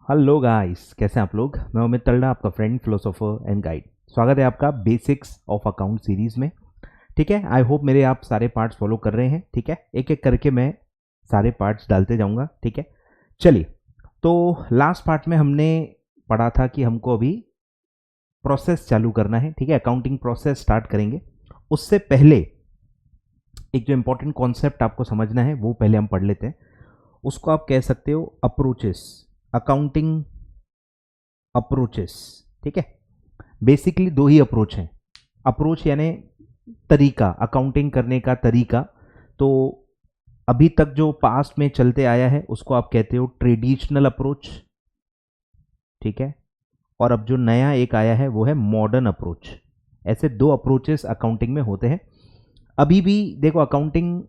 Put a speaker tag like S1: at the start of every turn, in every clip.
S1: Hello guys, कैसे हैं आप लोग। मैं अमित तलड़ा, आपका फ्रेंड, फिलोसोफर एंड गाइड। स्वागत है आपका बेसिक्स ऑफ अकाउंट सीरीज में। ठीक है, आई होप मेरे आप सारे पार्ट्स फॉलो कर रहे हैं। ठीक है, एक एक करके मैं सारे पार्ट्स डालते जाऊंगा। ठीक है, चलिए। तो लास्ट पार्ट में हमने पढ़ा था कि हमको अभी प्रोसेस चालू करना है। ठीक है, अकाउंटिंग प्रोसेस स्टार्ट करेंगे। उससे पहले एक जो इंपॉर्टेंट कॉन्सेप्ट आपको समझना है वो पहले हम पढ़ लेते हैं। उसको आप कह सकते हो अप्रोचेस, अकाउंटिंग अप्रोचेस। ठीक है, बेसिकली दो ही अप्रोच हैं। अप्रोच यानी तरीका, अकाउंटिंग करने का तरीका। तो अभी तक जो पास्ट में चलते आया है उसको आप कहते हो ट्रेडिशनल अप्रोच। ठीक है, और अब जो नया एक आया है वो है मॉडर्न अप्रोच। ऐसे दो अप्रोचेस अकाउंटिंग में होते हैं। अभी भी देखो, अकाउंटिंग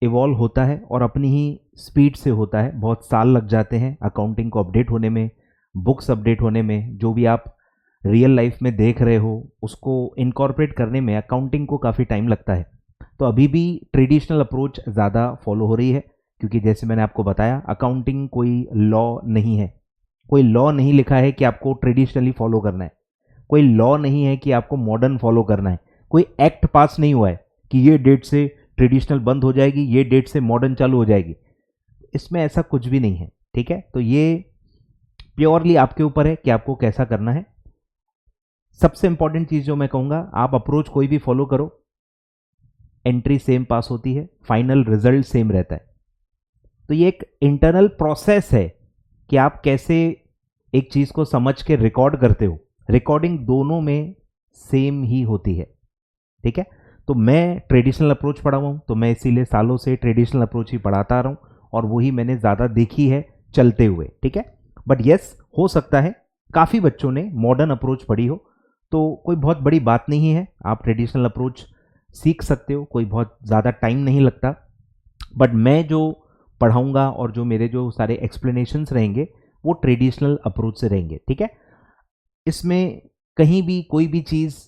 S1: इवॉल्व होता है और अपनी ही स्पीड से होता है। बहुत साल लग जाते हैं अकाउंटिंग को अपडेट होने में, बुक्स अपडेट होने में। जो भी आप रियल लाइफ में देख रहे हो उसको इनकॉर्पोरेट करने में अकाउंटिंग को काफ़ी टाइम लगता है। तो अभी भी ट्रेडिशनल अप्रोच ज़्यादा फॉलो हो रही है, क्योंकि जैसे मैंने आपको बताया अकाउंटिंग कोई लॉ नहीं है। कोई लॉ नहीं लिखा है कि आपको ट्रेडिशनली फॉलो करना है। कोई लॉ नहीं है कि आपको मॉडर्न फॉलो करना है। कोई एक्ट पास नहीं हुआ है कि ये डेट से ट्रेडिशनल बंद हो जाएगी, ये डेट से मॉडर्न चालू हो जाएगी। इसमें ऐसा कुछ भी नहीं है। ठीक है, तो ये प्योरली आपके ऊपर है कि आपको कैसा करना है। सबसे इंपॉर्टेंट चीज जो मैं कहूंगा, आप अप्रोच कोई भी फॉलो करो, एंट्री सेम पास होती है, फाइनल रिजल्ट सेम रहता है। तो ये एक इंटरनल प्रोसेस है कि आप कैसे एक चीज को समझ के रिकॉर्ड करते हो। रिकॉर्डिंग दोनों में सेम ही होती है। ठीक है, तो मैं ट्रेडिशनल अप्रोच पढ़ा हुआ हूं, तो मैं इसीलिए सालों से ट्रेडिशनल अप्रोच ही पढ़ाता आ रहा हूं और वही मैंने ज़्यादा देखी है चलते हुए। ठीक है, बट यस, हो सकता है काफ़ी बच्चों ने मॉडर्न अप्रोच पढ़ी हो, तो कोई बहुत बड़ी बात नहीं है। आप ट्रेडिशनल अप्रोच सीख सकते हो, कोई बहुत ज़्यादा टाइम नहीं लगता। बट मैं जो पढ़ाऊंगा और जो मेरे जो सारे एक्सप्लेनेशंस रहेंगे वो ट्रेडिशनल अप्रोच से रहेंगे। ठीक है, इसमें कहीं भी कोई भी चीज़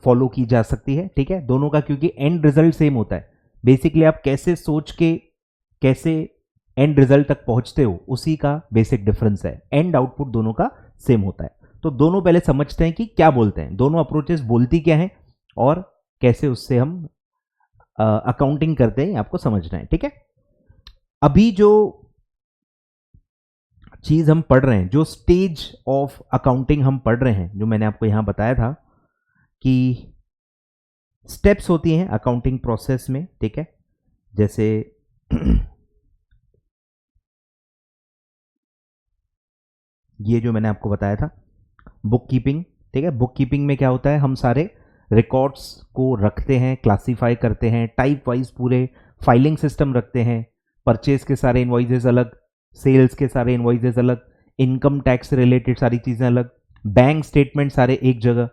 S1: फॉलो की जा सकती है। ठीक है, दोनों का क्योंकि एंड रिजल्ट सेम होता है। बेसिकली आप कैसे सोच के कैसे एंड रिजल्ट तक पहुंचते हो उसी का बेसिक डिफरेंस है। एंड आउटपुट दोनों का सेम होता है। तो दोनों पहले समझते हैं कि क्या बोलते हैं, दोनों अप्रोचेस बोलती क्या है और कैसे उससे हम अकाउंटिंग करते हैं, आपको समझना है। ठीक है, अभी जो चीज हम पढ़ रहे हैं, जो स्टेज ऑफ अकाउंटिंग हम पढ़ रहे हैं, जो मैंने आपको यहां बताया था कि स्टेप्स होती हैं अकाउंटिंग प्रोसेस में। ठीक है, जैसे ये जो मैंने आपको बताया था बुक कीपिंग। ठीक है, बुक कीपिंग में क्या होता है, हम सारे रिकॉर्ड्स को रखते हैं, क्लासिफाई करते हैं, टाइप वाइज पूरे फाइलिंग सिस्टम रखते हैं। परचेज के सारे इनवॉइसेस अलग, सेल्स के सारे इनवॉइसेस अलग, इनकम टैक्स से रिलेटेड सारी चीज़ें अलग, बैंक स्टेटमेंट सारे एक जगह,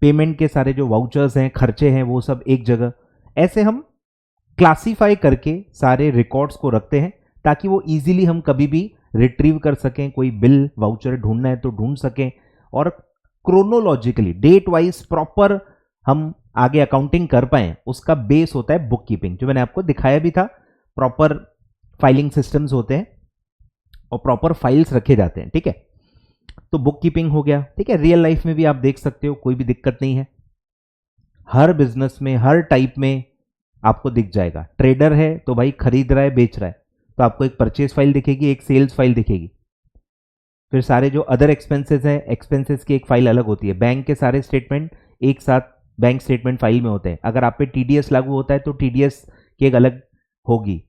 S1: पेमेंट के सारे जो वाउचर्स हैं, खर्चे हैं, वो सब एक जगह। ऐसे हम क्लासिफाई करके सारे रिकॉर्ड्स को रखते हैं ताकि वो इजीली हम कभी भी रिट्रीव कर सकें। कोई बिल वाउचर ढूंढना है तो ढूंढ सकें, और क्रोनोलॉजिकली डेट वाइज प्रॉपर हम आगे अकाउंटिंग कर पाए। उसका बेस होता है बुक कीपिंग, जो मैंने आपको दिखाया भी था। प्रॉपर फाइलिंग सिस्टम्स होते हैं और प्रॉपर फाइल्स रखे जाते हैं। ठीक है, तो बुक कीपिंग हो गया। ठीक है, रियल लाइफ में भी आप देख सकते हो, कोई भी दिक्कत नहीं है। हर बिजनेस में, हर टाइप में आपको दिख जाएगा। ट्रेडर है तो भाई खरीद रहा है, बेच रहा है, तो आपको एक परचेज फाइल दिखेगी, एक सेल्स फाइल दिखेगी। फिर सारे जो अदर एक्सपेंसेस है, एक्सपेंसेस की एक फाइल अलग होती है। बैंक के सारे स्टेटमेंट एक साथ बैंक स्टेटमेंट फाइल में होते हैं। अगर आप पे टीडीएस लागू होता है तो टीडीएस की एक अलग होगी।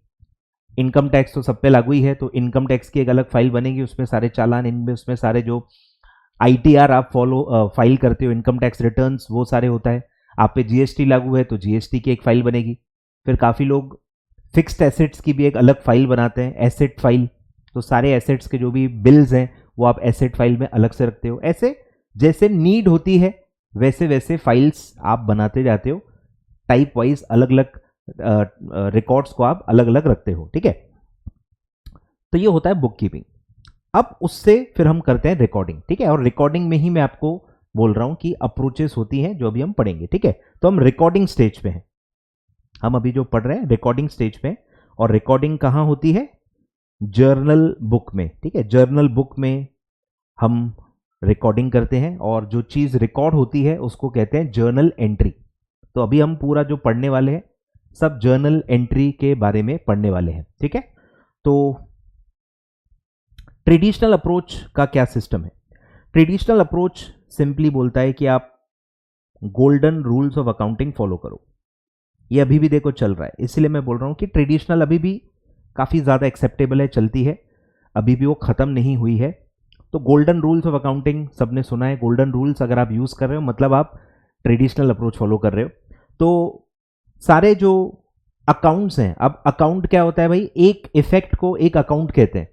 S1: इनकम टैक्स तो सब पे लागू ही है, तो इनकम टैक्स की एक अलग फाइल बनेगी, उसमें सारे चालान, इनमें उसमें सारे जो आईटीआर आप फॉलो फाइल करते हो, इनकम टैक्स रिटर्न्स, वो सारे होता है। आप पे जीएसटी लागू है तो जीएसटी की एक फाइल बनेगी। फिर काफ़ी लोग फिक्स्ड एसेट्स की भी एक अलग फाइल बनाते हैं, एसेट फाइल। तो सारे एसेट्स के जो भी बिल्स हैं वो आप एसेट फाइल में अलग से रखते हो। ऐसे जैसे नीड होती है वैसे वैसे फाइल्स आप बनाते जाते हो। टाइप वाइज अलग अलग रिकॉर्ड्स को आप अलग अलग रखते हो। ठीक है, तो ये होता है बुक कीपिंग। अब उससे फिर हम करते हैं रिकॉर्डिंग। ठीक है, और रिकॉर्डिंग में ही मैं आपको बोल रहा हूं कि अप्रोचेस होती हैं जो अभी हम पढ़ेंगे। ठीक है, तो हम रिकॉर्डिंग स्टेज पे हैं। हम अभी जो पढ़ रहे हैं रिकॉर्डिंग स्टेज पे, और रिकॉर्डिंग कहां होती है, जर्नल बुक में, ठीक है, जर्नल बुक में हम रिकॉर्डिंग करते हैं और जो चीज़ रिकॉर्ड होती है उसको कहते हैं जर्नल एंट्री। तो अभी हम पूरा जो पढ़ने वाले हैं सब जर्नल एंट्री के बारे में पढ़ने वाले हैं, ठीक है। तो ट्रेडिशनल अप्रोच का क्या सिस्टम है? ट्रेडिशनल अप्रोच सिंपली बोलता है कि आप golden rules of accounting follow करो। ये अभी भी देखो चल रहा है, इसलिए मैं बोल रहा हूं कि ट्रेडिशनल अभी भी काफ़ी ज़्यादा एक्सेप्टेबल है, चलती है, अभी भी वो ख़त्म नहीं हुई है। तो गोल्डन रूल्स ऑफ अकाउंटिंग सबने सुना है। गोल्डन रूल्स अगर आप यूज़ कर रहे हो मतलब आप ट्रेडिशनल अप्रोच फॉलो कर रहे हो। तो सारे जो अकाउंट्स हैं, अब अकाउंट क्या होता है भाई? एक इफेक्ट को एक अकाउंट कहते हैं।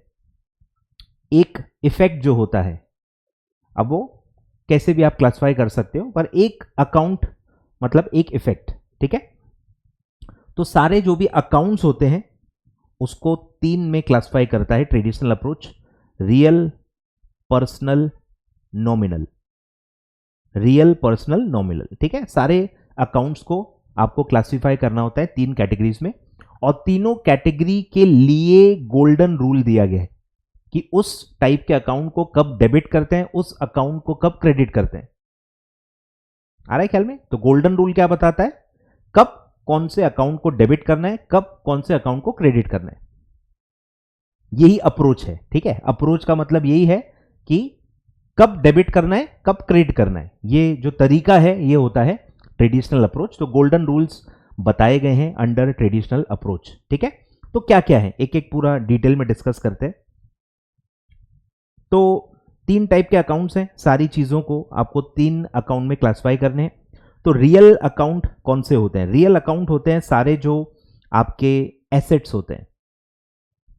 S1: एक इफेक्ट जो होता है, अब वो कैसे भी आप क्लासिफाई कर सकते हो, पर एक अकाउंट मतलब एक इफेक्ट, ठीक है। तो सारे जो भी अकाउंट्स होते हैं उसको तीन में क्लासिफाई करता है traditional approach: real, personal, nominal. Real, personal, nominal, ठीक है। सारे अकाउंट्स को आपको क्लासिफाई करना होता है तीन कैटेगरीज में, और तीनों कैटेगरी के लिए गोल्डन रूल दिया गया है कि उस टाइप के अकाउंट को कब डेबिट करते हैं, उस अकाउंट को कब क्रेडिट करते हैं। आ रहा है ख्याल में? तो गोल्डन रूल क्या बताता है? कब कौन से अकाउंट को डेबिट करना है, कब कौन से अकाउंट को क्रेडिट करना है। यही अप्रोच है, ठीक है। अप्रोच का मतलब यही है कि कब डेबिट करना है, कब क्रेडिट करना है। ये जो तरीका है ये होता है ट्रेडिशनल अप्रोच। तो गोल्डन रूल्स बताए गए हैं अंडर ट्रेडिशनल अप्रोच, ठीक है। तो क्या क्या है, एक एक पूरा डिटेल में डिस्कस करते हैं। तो तीन टाइप के अकाउंट्स हैं, सारी चीज़ों को आपको तीन अकाउंट में क्लासिफाई करने हैं। तो रियल अकाउंट कौन से होते हैं? रियल अकाउंट होते हैं सारे जो आपके एसेट्स होते हैं,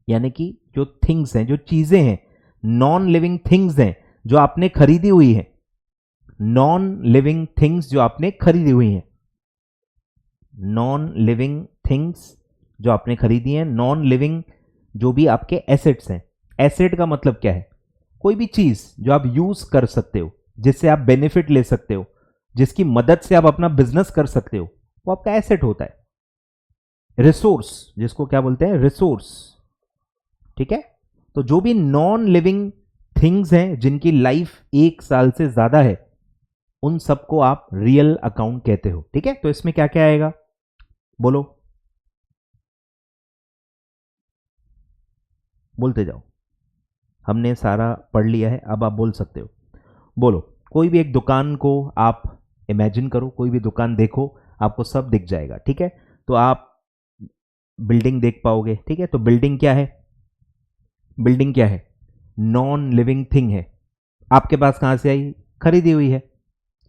S1: यानी कि जो थिंग्स हैं, जो चीज़ें हैं, नॉन लिविंग थिंग्स हैं जो आपने खरीदी हुई है। नॉन लिविंग थिंग्स जो आपने खरीदी हुई हैं, नॉन लिविंग थिंग्स जो आपने खरीदी हैं, नॉन लिविंग जो भी आपके एसेट्स हैं। एसेट का मतलब क्या है? कोई भी चीज जो आप यूज कर सकते हो, जिससे आप बेनिफिट ले सकते हो, जिसकी मदद से आप अपना बिजनेस कर सकते हो, वो आपका एसेट होता है। रिसोर्स, जिसको क्या बोलते हैं? रिसोर्स, ठीक है। तो जो भी नॉन लिविंग थिंग्स हैं जिनकी लाइफ 1 साल से ज्यादा है, उन सबको आप रियल अकाउंट कहते हो, ठीक है। तो इसमें क्या क्या आएगा बोलो, बोलते जाओ। हमने सारा पढ़ लिया है, अब आप बोल सकते हो। बोलो। कोई भी एक दुकान को आप इमेजिन करो, कोई भी दुकान देखो, आपको सब दिख जाएगा, ठीक है। तो आप बिल्डिंग देख पाओगे, ठीक है। तो बिल्डिंग क्या है? बिल्डिंग क्या है? नॉन लिविंग थिंग है। आपके पास कहां से आई? खरीदी हुई है।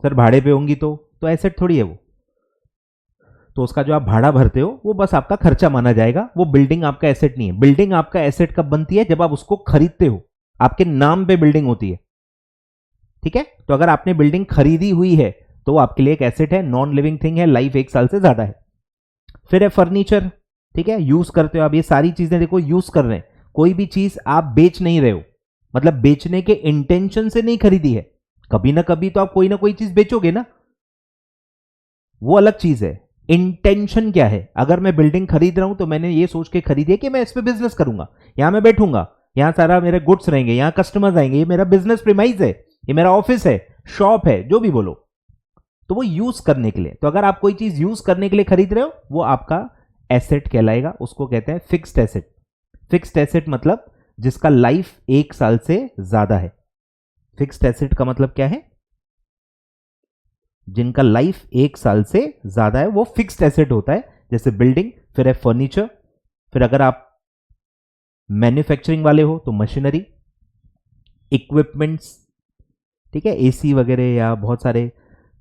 S1: सर भाड़े पे होंगी तो एसेट थोड़ी है वो। तो उसका जो आप भाड़ा भरते हो वो बस आपका खर्चा माना जाएगा, वो बिल्डिंग आपका एसेट नहीं है। बिल्डिंग आपका एसेट कब बनती है? जब आप उसको खरीदते हो, आपके नाम पे बिल्डिंग होती है, ठीक है। तो अगर आपने बिल्डिंग खरीदी हुई है तो वो आपके लिए एक एसेट है, नॉन लिविंग थिंग है, लाइफ 1 साल से ज्यादा है। फिर है फर्नीचर, ठीक है, यूज करते हो आप। ये सारी चीजें देखो यूज कर रहे हैं, कोई भी चीज आप बेच नहीं रहे हो, मतलब बेचने के इंटेंशन से नहीं खरीदी है। कभी ना कभी तो आप कोई ना कोई चीज बेचोगे ना, वो अलग चीज है। इंटेंशन क्या है? अगर मैं बिल्डिंग खरीद रहा हूं तो मैंने ये सोच के खरीदी है कि मैं इस पे बिजनेस करूंगा, यहां मैं बैठूंगा, यहां सारा मेरे गुड्स रहेंगे, यहां कस्टमर्स आएंगे, ये मेरा बिजनेस प्रीमाइज है, ये मेरा ऑफिस है, शॉप है, जो भी बोलो। तो वो यूज करने के लिए। तो अगर आप कोई चीज यूज करने के लिए खरीद रहे हो, वो आपका एसेट कहलाएगा, उसको कहते हैं फिक्स्ड एसेट। फिक्स्ड एसेट मतलब जिसका लाइफ 1 साल से ज्यादा है। फिक्स्ड एसेट का मतलब क्या है? जिनका लाइफ 1 साल से ज्यादा है, वो फिक्स्ड एसेट होता है। जैसे बिल्डिंग, फिर है फर्नीचर, फिर अगर आप मैन्युफैक्चरिंग वाले हो तो मशीनरी, इक्विपमेंट्स, ठीक है, एसी वगैरह या बहुत सारे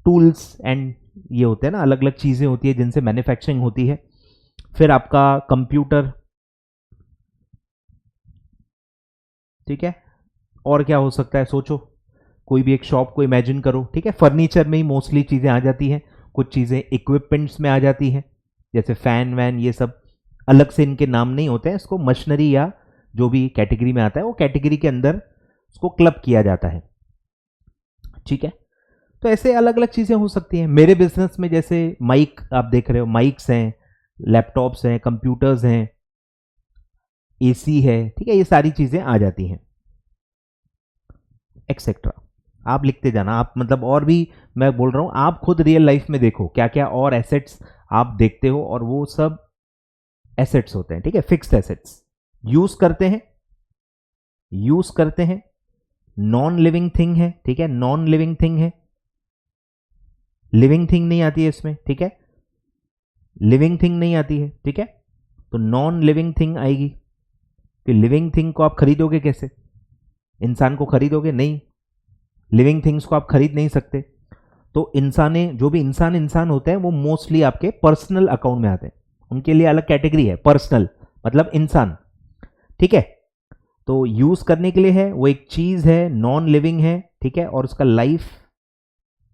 S1: टूल्स एंड ये होते हैं ना, अलग अलग चीजें होती है जिनसे मैन्युफैक्चरिंग होती है। फिर आपका कंप्यूटर, ठीक है। और क्या हो सकता है सोचो, कोई भी एक शॉप को इमेजिन करो, ठीक है। फर्नीचर में ही मोस्टली चीजें आ जाती हैं, कुछ चीजें इक्विपमेंट्स में आ जाती हैं, जैसे फैन वैन, ये सब अलग से इनके नाम नहीं होते हैं, इसको मशीनरी या जो भी कैटेगरी में आता है वो कैटेगरी के अंदर उसको क्लब किया जाता है, ठीक है। तो ऐसे अलग अलग चीजें हो सकती हैं। मेरे बिजनेस में जैसे माइक आप देख रहे हो, माइक्स हैं, लैपटॉप्स हैं, कंप्यूटर्स हैं, एसी है, ठीक है, ये सारी चीजें आ जाती हैं, एक्सेट्रा। आप लिखते जाना, आप मतलब और भी मैं बोल रहा हूं, आप खुद रियल लाइफ में देखो क्या क्या और एसेट्स आप देखते हो, और वो सब एसेट्स होते हैं, ठीक है, फिक्स्ड एसेट्स। यूज करते हैं, यूज करते हैं, नॉन लिविंग थिंग है, ठीक है, नॉन लिविंग थिंग है, लिविंग थिंग नहीं आती है इसमें, ठीक है, लिविंग थिंग नहीं आती है, ठीक है, तो नॉन लिविंग थिंग आएगी। कि लिविंग थिंग को आप खरीदोगे कैसे, इंसान को खरीदोगे नहीं, लिविंग थिंग्स को आप खरीद नहीं सकते। तो इंसाने जो भी इंसान होते हैं वो मोस्टली आपके पर्सनल अकाउंट में आते हैं, उनके लिए अलग कैटेगरी है, पर्सनल मतलब इंसान, ठीक है। तो यूज करने के लिए है, वो एक चीज है, नॉन लिविंग है, ठीक है, और उसका लाइफ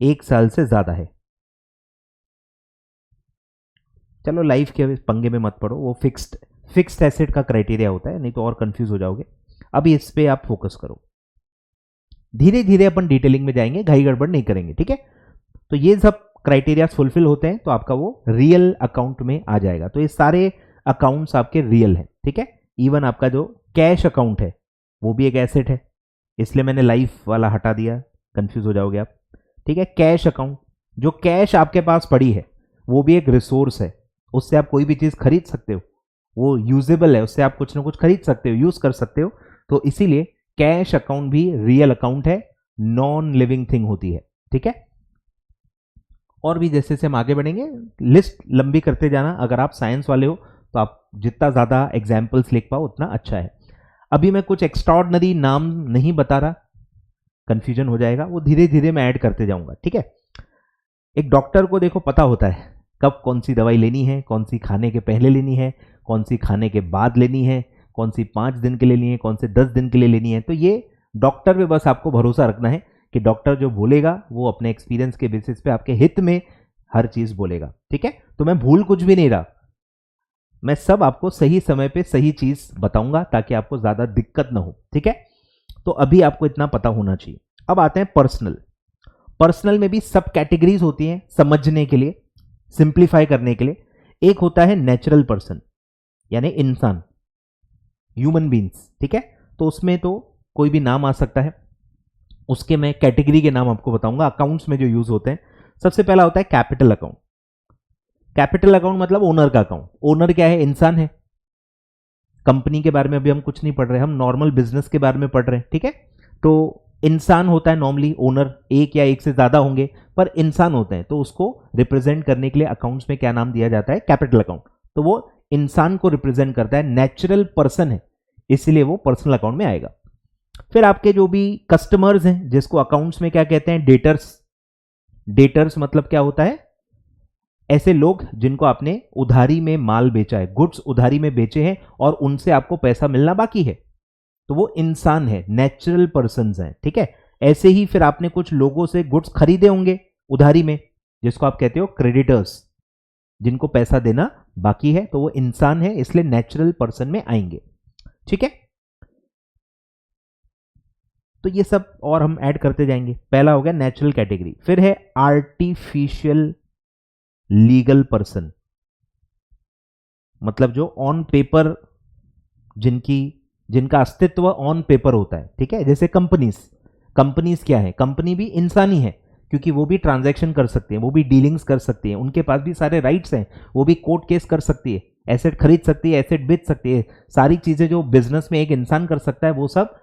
S1: 1 साल से ज्यादा है। चलो लाइफ के पंगे में मत पड़ो, वो फिक्स्ड एसेट का क्राइटेरिया होता है, नहीं तो और कंफ्यूज हो जाओगे। अभी इस पे आप फोकस करो, धीरे धीरे अपन डिटेलिंग में जाएंगे, घाई गड़बड़ नहीं करेंगे, ठीक है। तो ये सब क्राइटेरिया फुलफिल होते हैं तो आपका वो रियल अकाउंट में आ जाएगा। तो ये सारे अकाउंट्स आपके रियल हैं, ठीक है। इवन आपका जो कैश अकाउंट है वो भी एक एसेट है, इसलिए मैंने लाइफ वाला हटा दिया, कंफ्यूज हो जाओगे आप, ठीक है। कैश अकाउंट, जो कैश आपके पास पड़ी है वो भी एक रिसोर्स है, उससे आप कोई भी चीज खरीद सकते हो, वो यूजेबल है, उससे आप कुछ ना कुछ खरीद सकते हो, यूज कर सकते हो। तो इसीलिए कैश अकाउंट भी रियल अकाउंट है, नॉन लिविंग थिंग होती है, ठीक है। और भी जैसे जैसे हम आगे बढ़ेंगे लिस्ट लंबी करते जाना, अगर आप साइंस वाले हो तो आप जितना ज्यादा एग्जाम्पल्स लिख पाओ उतना अच्छा है। अभी मैं कुछ एक्स्ट्राऑर्डिनरी नाम नहीं बता रहा, कंफ्यूजन हो जाएगा, वो धीरे धीरे मैं ऐड करते जाऊंगा, ठीक है। एक डॉक्टर को देखो पता होता है कब कौन सी दवाई लेनी है, कौन सी खाने के पहले लेनी है, कौन सी खाने के बाद लेनी है, कौन सी 5 दिन के लिए लेनी है, कौन से 10 दिन के लिए लेनी है। तो ये डॉक्टर पे बस आपको भरोसा रखना है कि डॉक्टर जो बोलेगा वो अपने एक्सपीरियंस के बेसिस पे आपके हित में हर चीज बोलेगा, ठीक है। तो मैं भूल कुछ भी नहीं रहा, मैं सब आपको सही समय पे सही चीज बताऊंगा ताकि आपको ज्यादा दिक्कत ना हो, ठीक है। तो अभी आपको इतना पता होना चाहिए। अब आते हैं पर्सनल। पर्सनल में भी सब कैटेगरीज होती हैं समझने के लिए, सिंप्लीफाई करने के लिए। एक होता है नेचुरल पर्सन, यानी इंसान, ह्यूमन बींग्स, ठीक है। तो उसमें तो कोई भी नाम आ सकता है, उसके मैं कैटेगरी के नाम आपको बताऊंगा। अकाउंट्स में जो यूज होते हैं, सबसे पहला होता है कैपिटल अकाउंट। कैपिटल अकाउंट मतलब ओनर का अकाउंट। ओनर क्या है, इंसान है। कंपनी के बारे में अभी हम कुछ नहीं पढ़ रहे, हम नॉर्मल बिजनेस के बारे में पढ़ रहे हैं, ठीक है। तो इंसान होता है नॉर्मली, ओनर एक या एक से ज्यादा होंगे पर इंसान होते हैं, तो उसको रिप्रेजेंट करने के लिए अकाउंट्स में क्या नाम दिया जाता है, कैपिटल अकाउंट। तो वो इंसान को रिप्रेजेंट करता है, नेचुरल पर्सन है, इसलिए वो पर्सनल अकाउंट में आएगा। फिर आपके जो भी कस्टमर्स हैं, जिसको अकाउंट्स में क्या कहते हैं, डेटर्स। डेटर्स मतलब क्या होता है, ऐसे लोग जिनको आपने उधारी में माल बेचा है, गुड्स उधारी में बेचे हैं और उनसे आपको पैसा मिलना बाकी है, तो वो इंसान है, नेचुरल पर्संस हैं, ठीक है। ऐसे ही फिर आपने कुछ लोगों से गुड्स खरीदे होंगे उधारी में, जिसको आप कहते हो क्रेडिटर्स, जिनको पैसा देना बाकी है, तो वो इंसान है, इसलिए नेचुरल पर्सन में आएंगे, ठीक है। तो ये सब और हम ऐड करते जाएंगे। पहला हो गया नेचुरल कैटेगरी। फिर है आर्टिफिशियल लीगल पर्सन, मतलब जो ऑन पेपर, जिनका अस्तित्व ऑन पेपर होता है, ठीक है। जैसे कंपनीज क्या है, कंपनी भी इंसान ही है, क्योंकि वो भी ट्रांजैक्शन कर सकती है, वो भी डीलिंग्स कर सकती है, उनके पास भी सारे राइट्स हैं, वो भी कोर्ट केस कर सकती है, एसेट खरीद सकती है, एसेट बेच सकती है, सारी चीजें जो बिजनेस में एक इंसान कर सकता है वो सब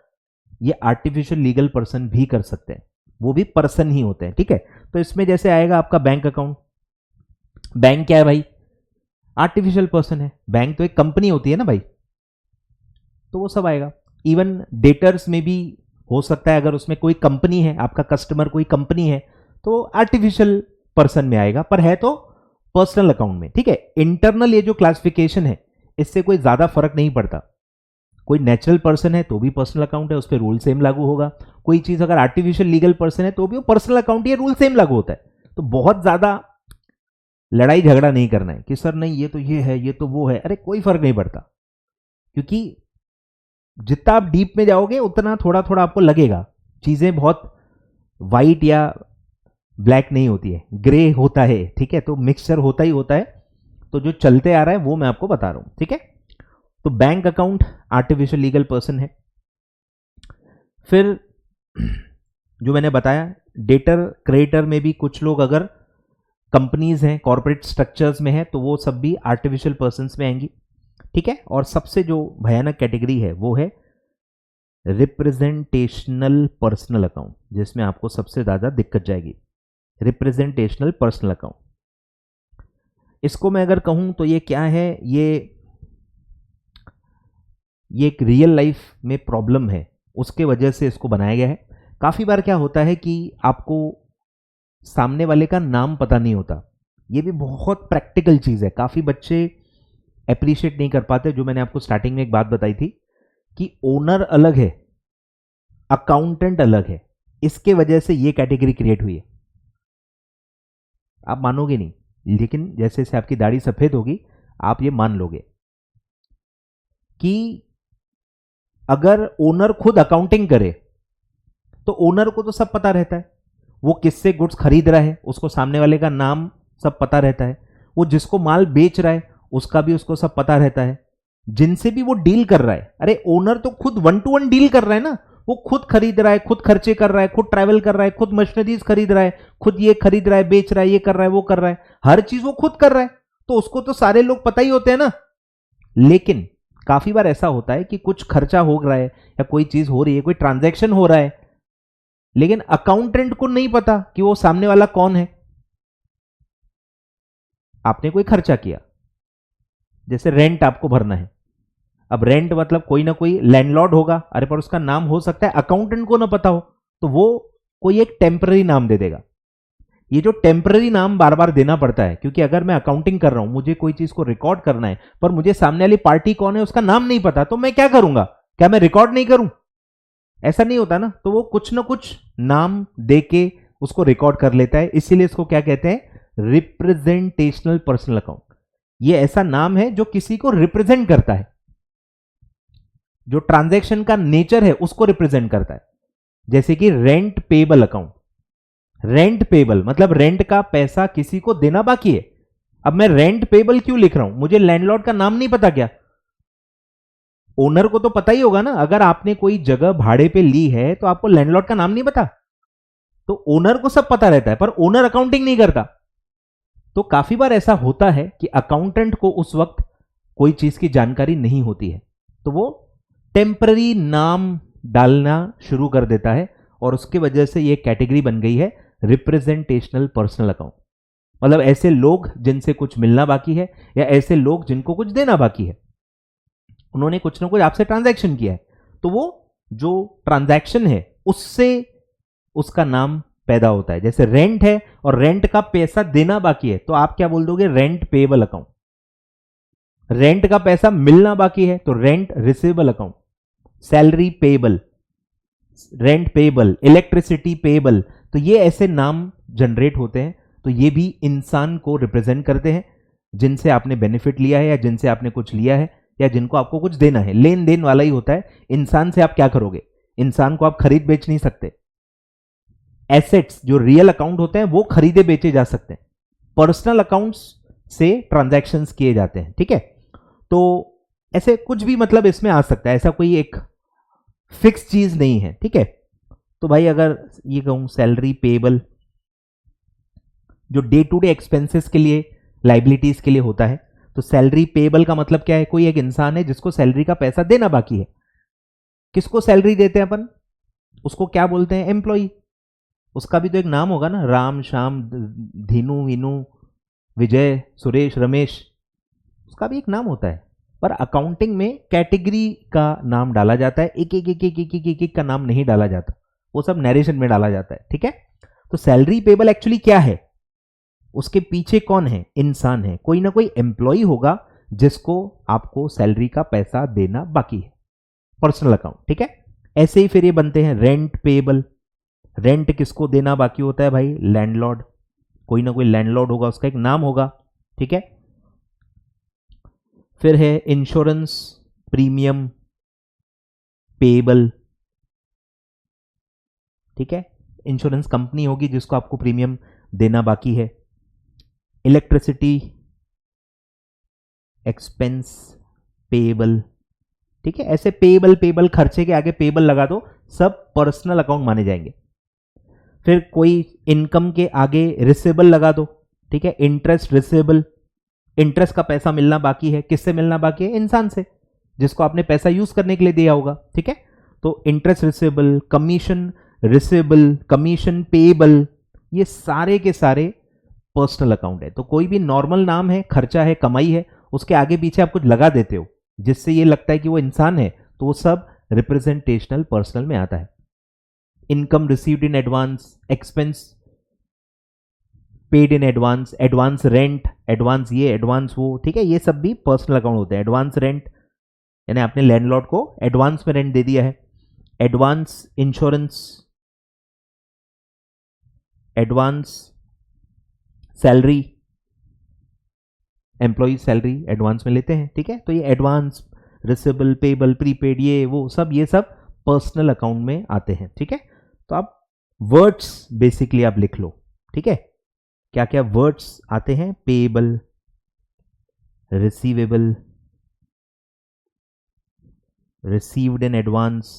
S1: ये आर्टिफिशियल लीगल पर्सन भी कर सकते हैं, वो भी पर्सन ही होते हैं, ठीक है। तो इसमें जैसे आएगा आपका बैंक अकाउंट। बैंक क्या है भाई, आर्टिफिशियल पर्सन है, बैंक तो एक कंपनी होती है ना भाई, तो वो सब आएगा। इवन डेटर्स में भी हो सकता है, अगर उसमें कोई कंपनी है, आपका कस्टमर कोई कंपनी है, तो आर्टिफिशियल पर्सन में आएगा, पर है तो पर्सनल अकाउंट में, ठीक है। इंटरनल ये जो क्लासिफिकेशन है, इससे कोई ज्यादा फर्क नहीं पड़ता। कोई नेचुरल पर्सन है तो भी पर्सनल अकाउंट है, उस पर रूल सेम लागू होगा। कोई चीज अगर आर्टिफिशियल लीगल पर्सन है तो भी वो पर्सनल अकाउंट, ये रूल सेम लागू होता है। तो बहुत ज्यादा लड़ाई झगड़ा नहीं करना है कि सर नहीं ये तो ये है, ये तो वो है, अरे कोई फर्क नहीं पड़ता, क्योंकि जितना आप डीप में जाओगे उतना थोड़ा थोड़ा आपको लगेगा, चीजें बहुत वाइट या ब्लैक नहीं होती है, ग्रे होता है, ठीक है। तो मिक्सचर होता ही होता है, तो जो चलते आ रहा है वो मैं आपको बता रहा हूं, ठीक है। तो bank account artificial legal person है। फिर जो मैंने बताया डेटर क्रेडिटर में भी कुछ लोग अगर कंपनीज हैं, कॉर्पोरेट स्ट्रक्चर्स में है, तो वो सब भी आर्टिफिशियल पर्सन्स में आएंगी, ठीक है। और सबसे जो भयानक कैटेगरी है वो है रिप्रेजेंटेशनल पर्सनल अकाउंट, जिसमें आपको सबसे ज्यादा दिक्कत जाएगी, रिप्रेजेंटेशनल पर्सनल अकाउंट। इसको मैं अगर कहूं तो ये क्या है, ये एक रियल लाइफ में प्रॉब्लम है, उसके वजह से इसको बनाया गया है। काफी बार क्या होता है कि आपको सामने वाले का नाम पता नहीं होता, ये भी बहुत प्रैक्टिकल चीज है, काफी बच्चे अप्रिशिएट नहीं कर पाते। जो मैंने आपको स्टार्टिंग में एक बात बताई थी कि ओनर अलग है, अकाउंटेंट अलग है, इसके वजह से ये कैटेगरी क्रिएट हुई है। आप मानोगे नहीं, लेकिन जैसे जैसे आपकी दाढ़ी सफेद होगी आप ये मान लोगे कि अगर ओनर खुद अकाउंटिंग करे तो ओनर को तो सब पता रहता है, वो किससे गुड्स खरीद रहा है उसको सामने वाले का नाम सब पता रहता है, वो जिसको माल बेच रहा है उसका भी उसको सब पता रहता है, जिनसे भी वो डील कर रहा है। अरे ओनर तो खुद 1 to 1 डील कर रहा है ना, वो खुद खरीद रहा है, खुद खर्चे कर रहा है, खुद ट्रैवल कर रहा है, खुद मशीनरीज खरीद रहा है, खुद ये खरीद रहा है, बेच रहा है, ये कर रहा है, वो कर रहा है, हर चीज वो खुद कर रहा है, तो उसको तो सारे लोग पता ही होते हैं ना। लेकिन काफी बार ऐसा होता है कि कुछ खर्चा हो रहा है या कोई चीज हो रही है, कोई ट्रांजैक्शन हो रहा है, लेकिन अकाउंटेंट को नहीं पता कि वो सामने वाला कौन है। आपने कोई खर्चा किया, जैसे रेंट आपको भरना है, अब रेंट मतलब कोई ना कोई लैंडलॉर्ड होगा, अरे पर उसका नाम हो सकता है अकाउंटेंट को ना पता हो, तो वो कोई एक टेम्पररी नाम दे देगा। ये जो टेम्पररी नाम बार बार देना पड़ता है, क्योंकि अगर मैं अकाउंटिंग कर रहा हूं, मुझे कोई चीज को रिकॉर्ड करना है, पर मुझे सामने वाली पार्टी कौन है उसका नाम नहीं पता, तो मैं क्या करूंगा, क्या मैं रिकॉर्ड नहीं करूं? ऐसा नहीं होता ना, तो वो कुछ ना कुछ नाम दे के उसको रिकॉर्ड कर लेता है, इसीलिए इसको क्या कहते हैं, रिप्रेजेंटेशनल पर्सनल अकाउंट। ये ऐसा नाम है जो किसी को रिप्रेजेंट करता है, जो ट्रांजैक्शन का नेचर है उसको रिप्रेजेंट करता है। जैसे कि rent payable account, rent payable मतलब रेंट का पैसा किसी को देना बाकी है। अब मैं रेंट पेबल क्यों लिख रहा हूं, मुझे लैंडलॉर्ड का नाम नहीं पता क्या? ओनर को तो पता ही होगा ना, अगर आपने कोई जगह भाड़े पे ली है तो आपको लैंडलॉर्ड का नाम नहीं पता, तो ओनर को सब पता रहता है, पर ओनर अकाउंटिंग नहीं करता। तो काफी बार ऐसा होता है कि अकाउंटेंट को उस वक्त कोई चीज की जानकारी नहीं होती है, तो वो टेम्पररी नाम डालना शुरू कर देता है, और उसकी वजह से ये कैटेगरी बन गई है रिप्रेजेंटेशनल पर्सनल अकाउंट। मतलब ऐसे लोग जिनसे कुछ मिलना बाकी है, या ऐसे लोग जिनको कुछ देना बाकी है, उन्होंने कुछ ना कुछ आपसे ट्रांजैक्शन किया है, तो वो जो ट्रांजैक्शन है उससे उसका नाम पैदा होता है। जैसे रेंट है और रेंट का पैसा देना बाकी है, तो आप क्या बोल दोगे, रेंट पेएबल अकाउंट। रेंट का पैसा मिलना बाकी है तो rent receivable account. Salary payable, rent payable, electricity payable, तो ये ऐसे नाम जनरेट होते हैं। तो ये भी इंसान को रिप्रेजेंट करते हैं, जिनसे आपने बेनिफिट लिया है या जिनसे आपने कुछ लिया है या जिनको आपको कुछ देना है, लेन देन वाला ही होता है। इंसान से आप क्या करोगे, इंसान को आप खरीद बेच नहीं सकते। एसेट्स जो रियल अकाउंट होते हैं वो खरीदे बेचे जा सकते हैं, पर्सनल अकाउंट्स से ट्रांजैक्शंस किए जाते हैं, ठीक है। तो ऐसे कुछ भी मतलब इसमें आ सकता है, ऐसा कोई एक फिक्स चीज नहीं है, ठीक है। तो भाई अगर ये कहूं सैलरी पेएबल, जो डे टू डे एक्सपेंसेस के लिए, लाइबिलिटीज के लिए होता है, तो सैलरी पेएबल का मतलब क्या है, कोई एक इंसान है जिसको सैलरी का पैसा देना बाकी है। किसको सैलरी देते हैं अपन, उसको क्या बोलते हैं, एम्प्लॉई। उसका भी तो एक नाम होगा ना, राम श्याम धीनू वीनू विजय सुरेश रमेश, उसका भी एक नाम होता है। पर अकाउंटिंग में कैटेगरी का नाम डाला जाता है, एक एक एक एक एक एक एक, एक का नाम नहीं डाला जाता, वो सब नरेशन में डाला जाता है, ठीक है। तो सैलरी पेएबल एक्चुअली क्या है, उसके पीछे कौन है, इंसान है, कोई ना कोई एम्प्लॉय होगा जिसको आपको सैलरी का पैसा देना बाकी है, पर्सनल अकाउंट, ठीक है। ऐसे ही फिर ये बनते हैं रेंट पेएबल। रेंट किसको देना बाकी होता है भाई, लैंडलॉर्ड, कोई ना कोई लैंडलॉर्ड होगा, उसका एक नाम होगा, ठीक है। फिर है इंश्योरेंस प्रीमियम पेएबल, ठीक है, इंश्योरेंस कंपनी होगी जिसको आपको प्रीमियम देना बाकी है। इलेक्ट्रिसिटी एक्सपेंस पेएबल, ठीक है, ऐसे पेएबल पेएबल खर्चे के आगे पेएबल लगा दो, सब पर्सनल अकाउंट माने जाएंगे। फिर कोई इनकम के आगे रिसेबल लगा दो, ठीक है, इंटरेस्ट रिसेबल, इंटरेस्ट का पैसा मिलना बाकी है, किससे मिलना बाकी है? इंसान से, जिसको आपने पैसा यूज करने के लिए दिया होगा, ठीक है। तो interest receivable, commission receivable, commission payable, ये सारे के सारे पर्सनल अकाउंट है। तो कोई भी नॉर्मल नाम है, खर्चा है, कमाई है, उसके आगे पीछे आप कुछ लगा देते हो जिससे ये लगता है कि वो इंसान है, तो वो सब रिप्रेजेंटेशनल पर्सनल में आता है। Income received in advance, expense paid in advance, advance rent, advance ये, एडवांस वो, ठीक है, ये सब भी पर्सनल अकाउंट होते हैं। एडवांस रेंट यानी आपने लैंडलॉर्ड को एडवांस में रेंट दे दिया है। Advance insurance, advance salary, employ salary advance में लेते हैं, ठीक है। तो ये एडवांस, रिसेबल, पेबल, प्रीपेड, ये वो सब, ये सब पर्सनल अकाउंट में आते हैं, ठीक है। तो आप वर्ड्स बेसिकली आप लिख लो, ठीक है, क्या क्या वर्ड्स आते हैं? Payable, receivable, received in advance,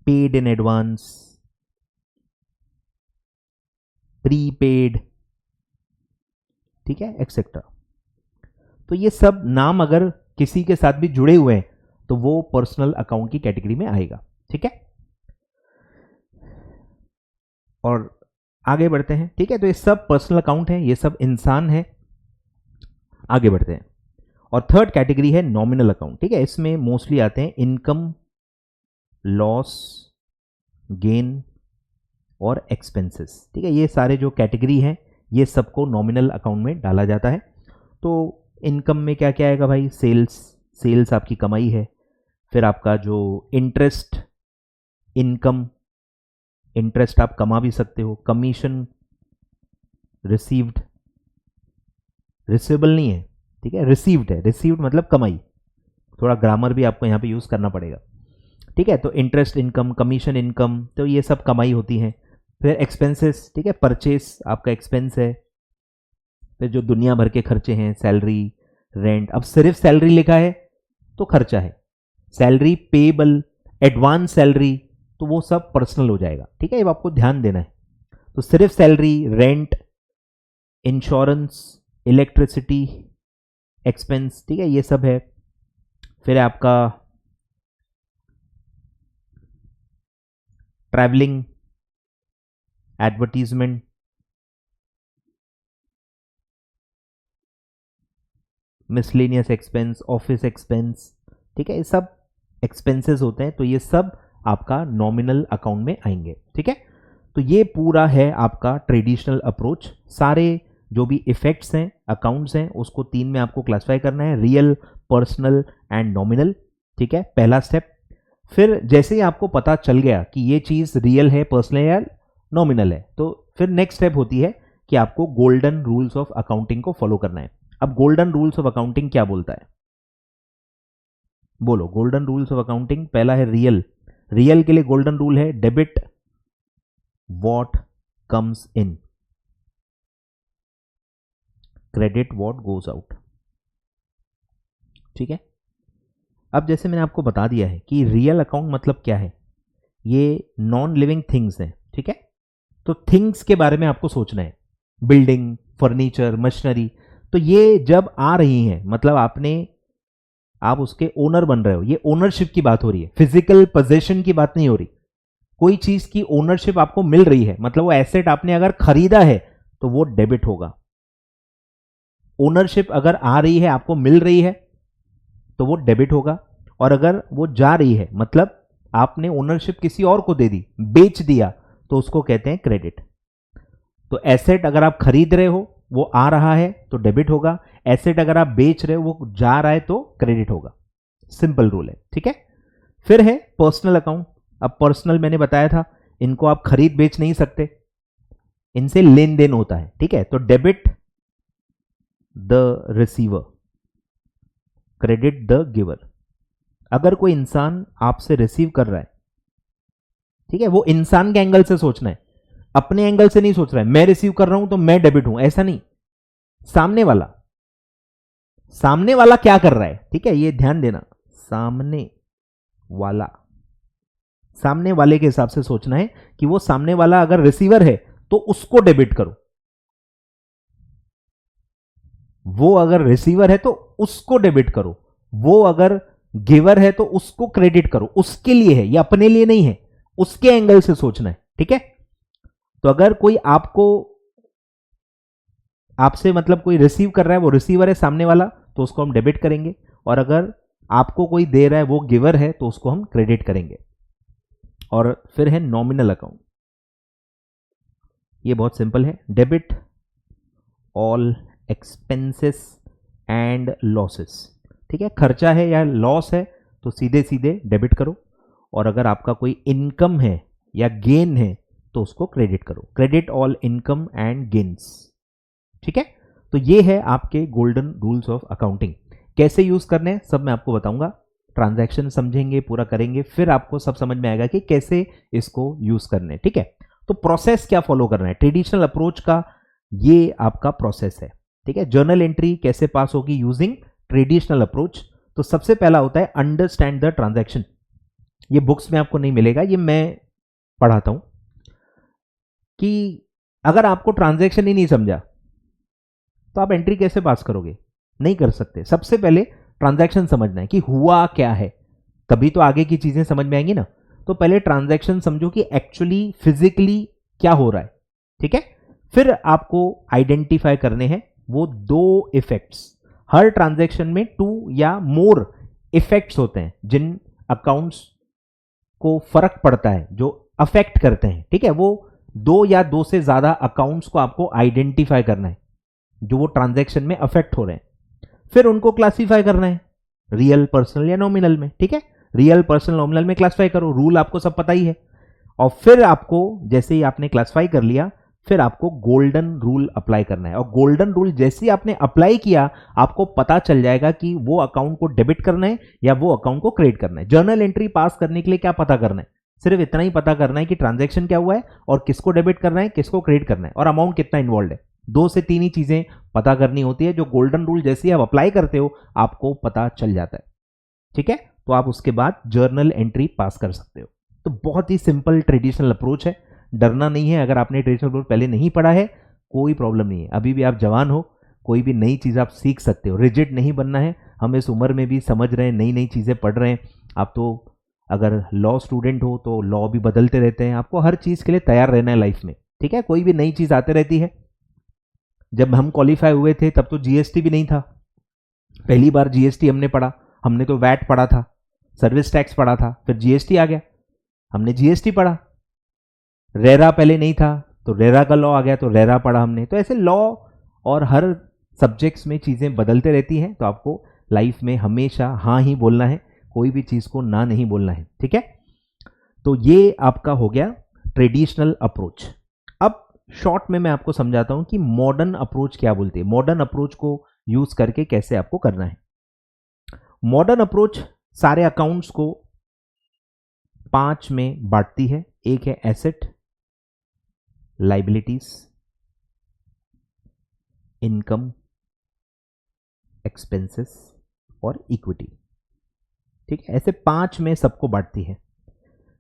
S1: paid in advance, prepaid, ठीक है, एक्सेट्रा। तो ये सब नाम अगर किसी के साथ भी जुड़े हुए हैं तो वो पर्सनल अकाउंट की कैटेगरी में आएगा, ठीक है। और आगे बढ़ते हैं, ठीक है। तो ये सब पर्सनल अकाउंट है, ये सब इंसान है। आगे बढ़ते हैं, और थर्ड कैटेगरी है नॉमिनल अकाउंट, ठीक है। इसमें मोस्टली आते हैं इनकम, लॉस, गेन और एक्सपेंसेस, ठीक है। ये सारे जो कैटेगरी हैं ये सबको नॉमिनल अकाउंट में डाला जाता है। तो इनकम में क्या क्या आएगा भाई? सेल्स, सेल्स आपकी कमाई है। फिर आपका जो इंटरेस्ट इनकम, इंटरेस्ट आप कमा भी सकते हो। कमीशन रिसीव्ड, रिसीवेबल नहीं है, ठीक है, रिसीव्ड है, रिसीव्ड मतलब कमाई, थोड़ा ग्रामर भी आपको यहाँ पे यूज करना पड़ेगा, ठीक है। तो इंटरेस्ट इनकम, कमीशन इनकम, तो ये सब कमाई होती हैं। फिर एक्सपेंसेस, ठीक है, परचेस आपका एक्सपेंस है। फिर जो दुनिया भर के खर्चे हैं, सैलरी, रेंट, अब सिर्फ सैलरी लिखा है तो खर्चा है। सैलरी पेएबल, एडवांस सैलरी, तो वो सब पर्सनल हो जाएगा, ठीक है, ये आपको ध्यान देना है। तो सिर्फ salary, rent, insurance, electricity expense, ठीक है, ये सब है। फिर आपका travelling, advertisement, miscellaneous expense, office expense, ठीक है, ये सब एक्सपेंसेस होते हैं। तो ये सब आपका नॉमिनल अकाउंट में आएंगे, ठीक है। तो ये पूरा है आपका ट्रेडिशनल अप्रोच। सारे जो भी इफेक्ट्स हैं, अकाउंट्स हैं, उसको तीन में आपको क्लासिफाई करना है, रियल, पर्सनल एंड नॉमिनल, ठीक है, पहला स्टेप। फिर जैसे ही आपको पता चल गया कि ये चीज रियल है, पर्सनल है या नॉमिनल है, तो फिर नेक्स्ट स्टेप होती है कि आपको गोल्डन रूल्स ऑफ अकाउंटिंग को फॉलो करना है। अब गोल्डन रूल्स ऑफ अकाउंटिंग क्या बोलता है? बोलो, गोल्डन रूल्स ऑफ अकाउंटिंग। पहला है रियल। रियल के लिए गोल्डन रूल है debit what comes in, credit what goes out, ठीक है। अब जैसे मैंने आपको बता दिया है कि रियल अकाउंट मतलब क्या है, ये नॉन लिविंग थिंग्स हैं, ठीक है। तो थिंग्स के बारे में आपको सोचना है, बिल्डिंग, फर्नीचर, मशीनरी, तो ये जब आ रही हैं मतलब आप उसके ओनर बन रहे हो, ये ओनरशिप की बात हो रही है, फिजिकल पोजेशन की बात नहीं हो रही। कोई चीज की ओनरशिप आपको मिल रही है, मतलब वो एसेट आपने अगर खरीदा है तो वो डेबिट होगा। ओनरशिप अगर आ रही है, आपको मिल रही है, तो वो डेबिट होगा। और अगर वो जा रही है, मतलब आपने ओनरशिप किसी और को दे दी, बेच दिया, तो उसको कहते हैं क्रेडिट। तो एसेट अगर आप खरीद रहे हो, वो आ रहा है तो डेबिट होगा। एसेट अगर आप बेच रहे हो, वो जा रहा है तो क्रेडिट होगा। सिंपल रूल है, ठीक है। फिर है पर्सनल अकाउंट। अब पर्सनल मैंने बताया था, इनको आप खरीद बेच नहीं सकते, इनसे लेन देन होता है, ठीक है। तो debit the receiver, credit the giver. अगर कोई इंसान आपसे रिसीव कर रहा है, ठीक है, वो इंसान के एंगल से सोचना है, अपने एंगल से नहीं सोच रहा है मैं रिसीव कर रहा हूं तो मैं डेबिट हूं, ऐसा नहीं। सामने वाला क्या कर रहा है, ठीक है, ये ध्यान देना, सामने वाला, सामने वाले के हिसाब से सोचना है कि वो सामने वाला अगर रिसीवर है तो उसको डेबिट करो, वो अगर रिसीवर है तो उसको डेबिट करो, वो अगर गिवर है तो उसको क्रेडिट करो, उसके लिए है, ये अपने लिए नहीं है, उसके एंगल से सोचना है, ठीक है। तो अगर कोई आपको, आपसे मतलब कोई रिसीव कर रहा है, वो रिसीवर है सामने वाला, तो उसको हम डेबिट करेंगे, और अगर आपको कोई दे रहा है वो गिवर है तो उसको हम क्रेडिट करेंगे। और फिर है नॉमिनल अकाउंट, ये बहुत सिंपल है, debit all expenses and losses, ठीक है, खर्चा है या लॉस है तो सीधे सीधे डेबिट करो, और अगर आपका कोई इनकम है या गेन है तो उसको क्रेडिट करो, credit all income and gains, ठीक है। तो ये है आपके गोल्डन रूल्स ऑफ अकाउंटिंग। कैसे यूज करने हैं सब मैं आपको बताऊंगा, ट्रांजैक्शन समझेंगे, पूरा करेंगे, फिर आपको सब समझ में आएगा कि कैसे इसको यूज करने, ठीक है। तो प्रोसेस क्या फॉलो करना है, ट्रेडिशनल अप्रोच का ये आपका प्रोसेस है, ठीक है। जर्नल एंट्री कैसे पास होगी यूजिंग ट्रेडिशनल अप्रोच, तो सबसे पहला होता है अंडरस्टैंड द ट्रांजैक्शन। ये बुक्स में आपको नहीं मिलेगा, ये मैं पढ़ाता हूं कि अगर आपको ट्रांजैक्शन ही नहीं समझा तो आप एंट्री कैसे पास करोगे, नहीं कर सकते। सबसे पहले ट्रांजैक्शन समझना है कि हुआ क्या है, तभी तो आगे की चीजें समझ में आएंगी ना। तो पहले ट्रांजैक्शन समझो कि एक्चुअली फिजिकली क्या हो रहा है, ठीक है। फिर आपको आइडेंटिफाई करने हैं वो दो इफेक्ट्स, हर ट्रांजैक्शन में 2 या मोर इफेक्ट्स होते हैं जिन अकाउंट्स को फर्क पड़ता है, जो अफेक्ट करते हैं, ठीक है। वो 2 या 2 से ज्यादा अकाउंट्स को आपको आइडेंटिफाई करना है जो वो ट्रांजैक्शन में अफेक्ट हो रहे हैं, फिर उनको क्लासिफाई करना है रियल, पर्सनल या नॉमिनल में, ठीक है। रियल, पर्सनल, नॉमिनल में क्लासिफाई करो, रूल आपको सब पता ही है। और फिर आपको जैसे ही आपने क्लासिफाई कर लिया, फिर आपको गोल्डन रूल अप्लाई करना है, और गोल्डन रूल जैसे ही आपने अप्लाई किया आपको पता चल जाएगा कि वो अकाउंट को डेबिट करना है या वो अकाउंट को क्रेडिट करना है। जर्नल एंट्री पास करने के लिए क्या पता करना है, सिर्फ इतना ही पता करना है कि ट्रांजैक्शन क्या हुआ है और किसको डेबिट करना है, किसको क्रेडिट करना है, और अमाउंट कितना इन्वॉल्व है। 2 से 3 ही चीजें पता करनी होती है, जो गोल्डन रूल जैसे ही आप अप्लाई करते हो आपको पता चल जाता है, ठीक है। तो आप उसके बाद जर्नल एंट्री पास कर सकते हो। तो बहुत ही सिंपल ट्रेडिशनल अप्रोच है, डरना नहीं है। अगर आपने ट्रेडिशनल अप्रोच पहले नहीं पढ़ा है कोई प्रॉब्लम नहीं है, अभी भी आप जवान हो, कोई भी नई चीज़ आप सीख सकते हो, रिजिड नहीं बनना है। हम इस उम्र में भी समझ रहे हैं, नई नई चीज़ें पढ़ रहे हैं। आप तो अगर लॉ स्टूडेंट हो तो लॉ भी बदलते रहते हैं, आपको हर चीज़ के लिए तैयार रहना है लाइफ में, ठीक है। कोई भी नई चीज़ आते रहती है। जब हम क्वालिफाई हुए थे तब तो जीएसटी भी नहीं था, पहली बार जीएसटी हमने पढ़ा, हमने तो वैट पढ़ा था, सर्विस टैक्स पढ़ा था, फिर जीएसटी आ गया, हमने जीएसटी पढ़ा। रेरा पहले नहीं था तो रेरा का लॉ आ गया तो रेरा पढ़ा हमने। तो ऐसे लॉ और हर सब्जेक्ट्स में चीज़ें बदलते रहती हैं, तो आपको लाइफ में हमेशा हाँ ही बोलना है, कोई भी चीज़ को ना नहीं बोलना है, ठीक है। तो ये आपका हो गया ट्रेडिशनल अप्रोच। अब शॉर्ट में मैं आपको समझाता हूं कि मॉडर्न अप्रोच क्या बोलते हैं, मॉडर्न अप्रोच को यूज करके कैसे आपको करना है। मॉडर्न अप्रोच सारे अकाउंट्स को 5 में बांटती है। एक है एसेट, लाइबिलिटीज, इनकम, एक्सपेंसेस और इक्विटी, ठीक है। ऐसे 5 में सबको बांटती है।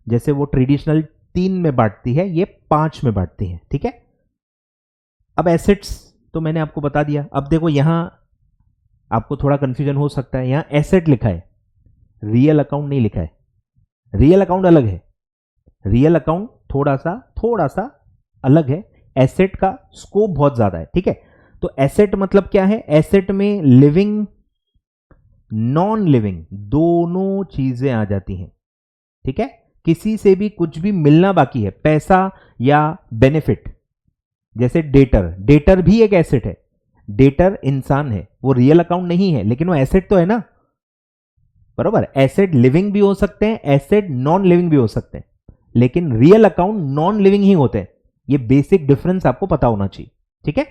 S1: जैसे वो ट्रेडिशनल 3 में बांटती है, ये 5 में बांटती है, ठीक है। अब एसेट्स तो मैंने आपको बता दिया। अब देखो यहां आपको थोड़ा कंफ्यूजन हो सकता है, यहां एसेट लिखा है, रियल अकाउंट नहीं लिखा है। रियल अकाउंट अलग है, रियल अकाउंट थोड़ा सा अलग है, एसेट का स्कोप बहुत ज्यादा है, ठीक है। तो एसेट मतलब क्या है, एसेट में लिविंग, नॉन लिविंग दोनों चीजें आ जाती हैं, ठीक है। किसी से भी कुछ भी मिलना बाकी है, पैसा या बेनिफिट। जैसे डेटर, डेटर भी एक एसेट है, डेटर इंसान है, वो रियल अकाउंट नहीं है लेकिन वो एसेट तो है ना, बरोबर। एसेट लिविंग भी हो सकते हैं, एसेट नॉन लिविंग भी हो सकते हैं, लेकिन रियल अकाउंट नॉन लिविंग ही होते हैं। ये बेसिक डिफरेंस आपको पता होना चाहिए, ठीक है।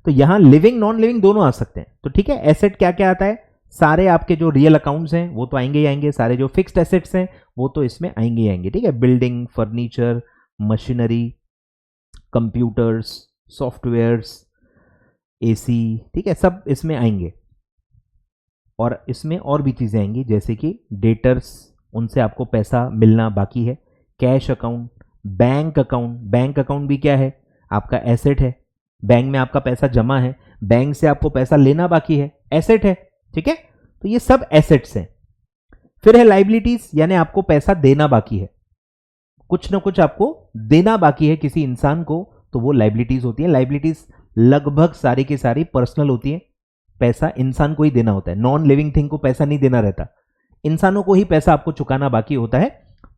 S1: तो यहां लिविंग नॉन लिविंग दोनों आ सकते हैं। तो ठीक है, एसेट क्या क्या आता है, सारे आपके जो रियल अकाउंट्स हैं वो तो आएंगे ही आएंगे, सारे जो फिक्स्ड एसेट्स हैं वो तो इसमें आएंगे ही आएंगे, ठीक है। Building, furniture, machinery, computers, softwares, AC, ठीक है, सब इसमें आएंगे। और इसमें और भी चीज़ें आएंगी जैसे कि डेटर्स, उनसे आपको पैसा मिलना बाकी है। Cash account, bank account, bank account भी क्या है, आपका एसेट है। बैंक में आपका पैसा जमा है, बैंक से आपको पैसा लेना बाकी है, एसेट है। ठीक है, तो ये सब एसेट्स हैं। फिर है लाइबिलिटीज, यानी आपको पैसा देना बाकी है, कुछ ना कुछ आपको देना बाकी है किसी इंसान को, तो वो लाइबिलिटीज होती है। लाइबिलिटीज लगभग सारी की सारी पर्सनल होती है, पैसा इंसान को ही देना होता है, नॉन लिविंग थिंग को पैसा नहीं देना रहता, इंसानों को ही पैसा आपको चुकाना बाकी होता है।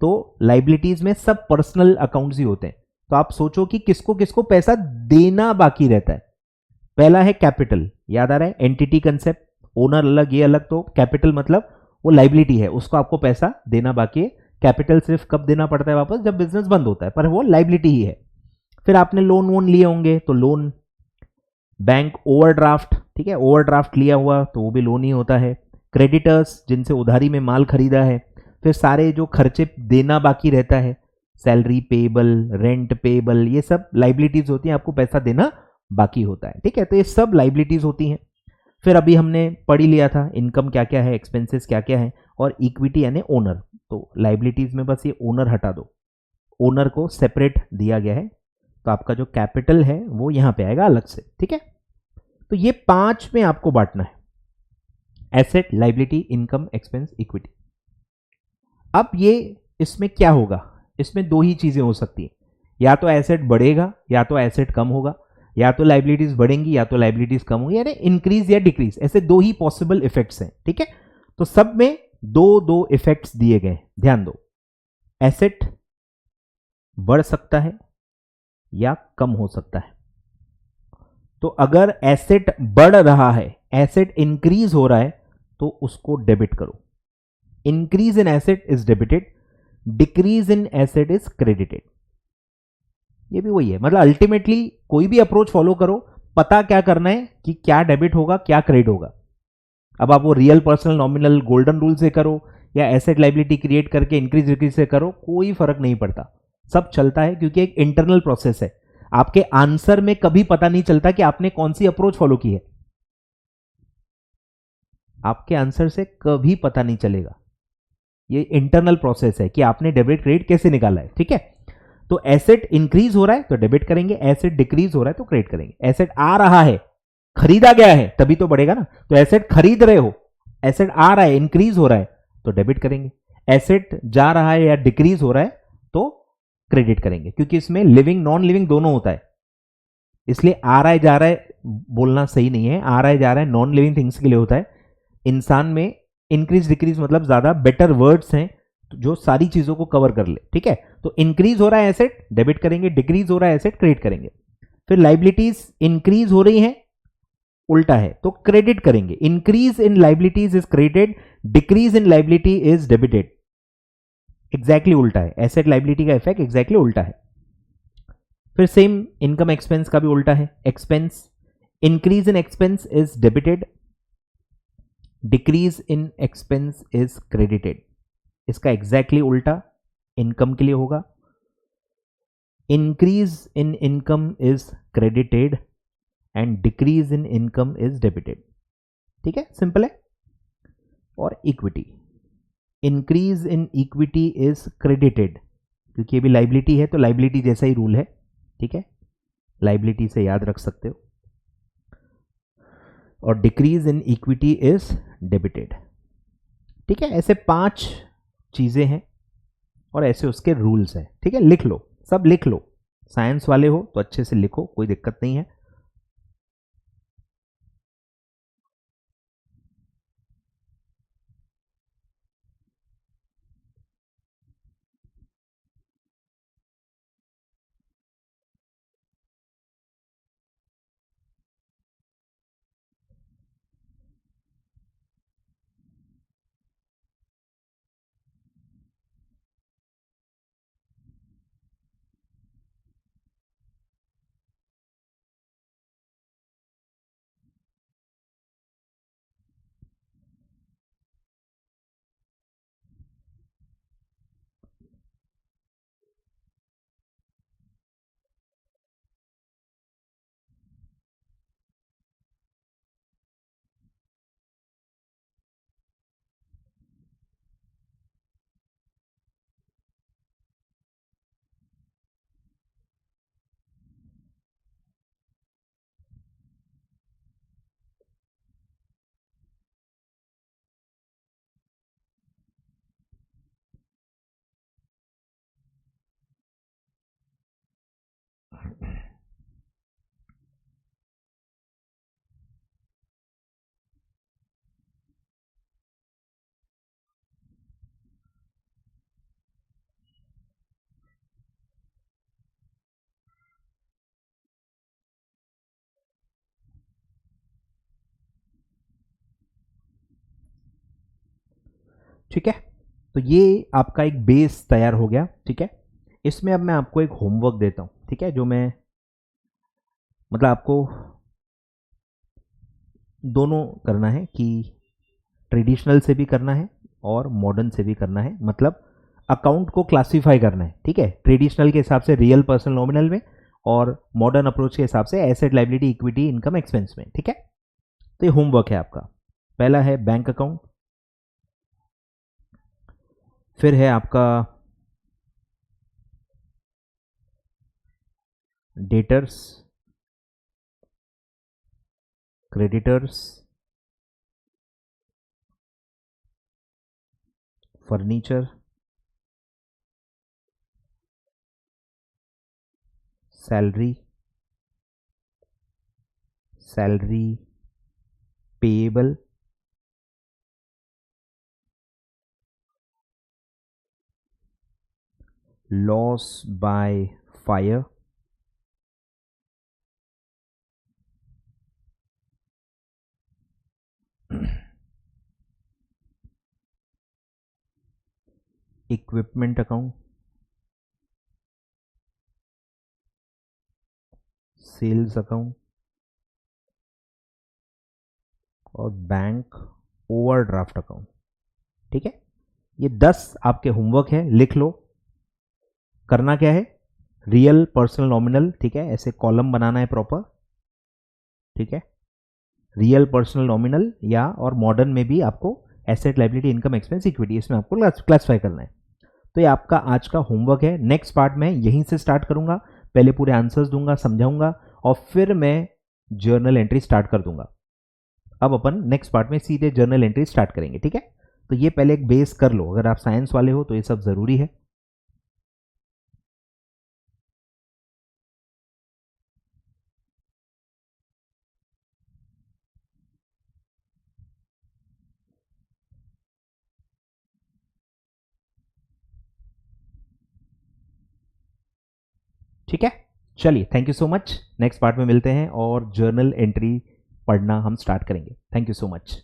S1: तो लाइबिलिटीज में सब पर्सनल अकाउंट्स ही होते हैं। तो आप सोचो कि किसको किसको पैसा देना बाकी रहता है। पहला है कैपिटल, याद आ रहा है, एंटिटी कंसेप्ट, ओनर अलग ये अलग, तो कैपिटल मतलब वो लाइबिलिटी है, उसको आपको पैसा देना बाकी है। कैपिटल सिर्फ कब देना पड़ता है वापस, जब बिजनेस बंद होता है, पर वो लाइबिलिटी ही है। फिर आपने लोन वोन लिए होंगे तो लोन, बैंक ओवरड्राफ्ट, ठीक है, ओवरड्राफ्ट लिया हुआ तो वो भी लोन ही होता है। क्रेडिटर्स, जिनसे उधारी में माल खरीदा है। फिर सारे जो खर्चे देना बाकी रहता है, सैलरी पेबल, रेंट पेबल, ये सब लाइबिलिटीज होती हैं, आपको पैसा देना बाकी होता है। ठीक है, तो ये सब लाइबिलिटीज होती हैं। फिर अभी हमने पढ़ ही लिया था इनकम क्या क्या है, एक्सपेंसेस क्या क्या है, और इक्विटी यानी ओनर। तो लाइबिलिटीज में बस ये ओनर हटा दो, ओनर को सेपरेट दिया गया है, तो आपका जो कैपिटल है वो यहां पे आएगा अलग से। ठीक है, तो ये 5 में आपको बांटना है, asset, liability, income, expense, equity. अब ये इसमें क्या होगा, इसमें दो ही चीजें हो सकती हैं, या तो एसेट बढ़ेगा या तो एसेट कम होगा, या तो लाइबिलिटीज बढ़ेंगी या तो लाइबिलिटीज कम होगी, यानी इंक्रीज या डिक्रीज, ऐसे दो ही पॉसिबल इफेक्ट्स हैं। ठीक है, तो सब में दो दो इफेक्ट्स दिए गए, ध्यान दो। एसेट बढ़ सकता है या कम हो सकता है। तो अगर एसेट बढ़ रहा है, एसेट इंक्रीज हो रहा है, तो उसको डेबिट करो। Increase in asset is debited, decrease in asset is credited. ये भी वही है, मतलब अल्टीमेटली कोई भी अप्रोच फॉलो करो, पता क्या करना है कि क्या डेबिट होगा क्या क्रेडिट होगा। अब आप वो real, personal, nominal, golden rule से करो या एसेट लाइबिलिटी क्रिएट करके इंक्रीज डिक्रीज से करो, कोई फर्क नहीं पड़ता, सब चलता है, क्योंकि एक इंटरनल प्रोसेस है। आपके आंसर में कभी पता नहीं चलता कि आपने कौन सी अप्रोच फॉलो की है, आपके आंसर से कभी पता नहीं चलेगा। ये इंटरनल प्रोसेस है कि आपने डेबिट क्रेडिट कैसे निकाला है। ठीक है, तो एसेट इंक्रीज हो रहा है तो डेबिट करेंगे, एसेट डिक्रीज हो रहा है तो क्रेडिट करेंगे। एसेट आ रहा है, खरीदा गया है, तभी तो बढ़ेगा ना, तो एसेट खरीद रहे हो, एसेट आ रहा है, इंक्रीज हो रहा है, तो डेबिट करेंगे। एसेट जा रहा है या डिक्रीज हो रहा है तो क्रेडिट करेंगे, क्योंकि इसमें लिविंग नॉन लिविंग दोनों होता है, इसलिए आ रहा है जा रहा है बोलना सही नहीं है। आ रहा है जा रहा है नॉन लिविंग थिंग्स के लिए होता है, इंसान में इंक्रीज डिक्रीज मतलब ज्यादा बेटर वर्ड्स हैं जो सारी चीजों को कवर कर ले। ठीक है, तो इंक्रीज हो रहा है एसेट, डेबिट करेंगे, डिक्रीज हो रहा है एसेट, क्रेडिट करेंगे। फिर लाइबिलिटीज इंक्रीज हो रही हैं, उल्टा है तो क्रेडिट करेंगे। Increase in liabilities is credited, decrease in liability is debited. Exactly उल्टा है, एसेट लाइबिलिटी का इफेक्ट एग्जैक्टली उल्टा है। फिर सेम इनकम एक्सपेंस का भी उल्टा है, expense, increase in expense is debited, decrease in expense is credited. इसका एग्जैक्टली उल्टा इनकम के लिए होगा, increase in income is credited and decrease in income is debited. ठीक है, सिंपल है। और equity, increase in equity is credited, क्योंकि ये भी लाइबिलिटी है तो लाइबिलिटी जैसा ही रूल है। ठीक है, लाइबिलिटी से याद रख सकते हो। और decrease in equity is debited. ठीक है, ऐसे 5 चीजें हैं और ऐसे उसके रूल्स हैं। ठीक है, लिख लो, सब लिख लो, साइंस वाले हो तो अच्छे से लिखो, कोई दिक्कत नहीं है। ठीक है, तो ये आपका एक बेस तैयार हो गया। ठीक है, इसमें अब मैं आपको एक होमवर्क देता हूं, ठीक है, जो मैं मतलब आपको दोनों करना है कि ट्रेडिशनल से भी करना है और मॉडर्न से भी करना है, मतलब अकाउंट को क्लासिफाई करना है। ठीक है, ट्रेडिशनल के हिसाब से रियल पर्सनल नॉमिनल में और मॉडर्न अप्रोच के हिसाब से asset liability equity income expense में। ठीक है, तो ये होमवर्क है आपका। पहला है बैंक अकाउंट, फिर है आपका debtors, creditors, furniture, salary, salary payable, loss by fire, equipment account, sales account और बैंक ओवरड्राफ्ट अकाउंट। ठीक है, ये 10 आपके होमवर्क है, लिख लो। करना क्या है, रियल पर्सनल नॉमिनल, ठीक है, ऐसे कॉलम बनाना है प्रॉपर। ठीक है, रियल पर्सनल नॉमिनल या और मॉडर्न में भी आपको asset liability income expense equity, इसमें आपको क्लासिफाई करना है। तो ये आपका आज का होमवर्क है। नेक्स्ट पार्ट में यहीं से स्टार्ट करूंगा, पहले पूरे आंसर्स दूंगा, समझाऊंगा और फिर मैं जर्नल एंट्री स्टार्ट कर दूंगा। अब अपन नेक्स्ट पार्ट में सीधे जर्नल एंट्री स्टार्ट करेंगे। ठीक है, तो ये पहले एक बेस कर लो, अगर आप साइंस वाले हो तो ये सब जरूरी है। ठीक है, चलिए, thank you so much. Next part में मिलते हैं और जर्नल एंट्री पढ़ना हम स्टार्ट करेंगे। Thank you so much.